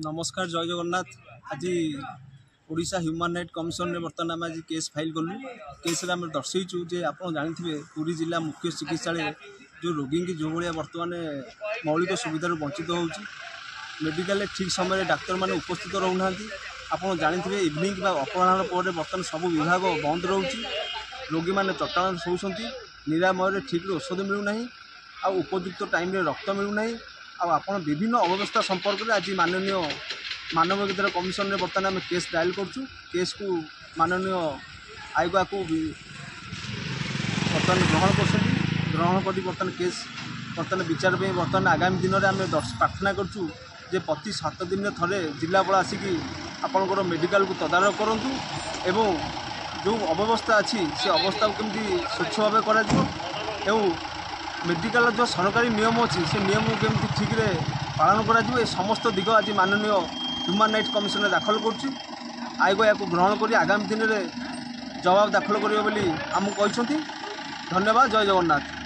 नमस्कार जय जगन्नाथ। आज ओडिशा ह्यूमन राइट कमिशन में बर्तमान आम आज केस फाइल कलु। केस आम दर्शईचु जे आप जानते पुरी जिला मुख्य चिकित्सालय जो रोगी की जो भाया बर्तमान मौलिक सुविधार वंचित होउची। मेडिकल ठीक समय डाक्तर मैंने उपस्थित रोना आप जानते इवनिंग अपराह पर बर्तमान सब विभाग बंद रोचे। रोगी मैंने चट्टान शोषंती निरामय ठीक औषध मिलूना आ उपयुक्त टाइम रक्त मिलूना आप विभिन्न अव्यवस्था संपर्क में आज माननीय मानवाधिकार कमिशन में बर्तमान आम केस डायल करुँ। केस को माननीय आयोग को बर्तमान ग्रहण कर बर्तमान केस बर्तमान विचार पे बर्तमान आगामी दिन में आम प्रार्थना करुँ जे प्रति 7 दिन थे जिलापाल आसिक आपंकर मेडिकल को तदारख करूँ एवं जो अव्यवस्था अच्छी से अवस्था को केमती स्वच्छ भाव कर मेडिकल जो सरकारी नियम अच्छी से नियम को केमती ठीक रे पालन कर समस्त दिग आज माननीय ह्यूमन राइट कमिशन दाखल करुँच। आयोग या ग्रहण कर आगामी दिन में जवाब दाखल करेंगे आमको कहते। धन्यवाद। जय जगन्नाथ।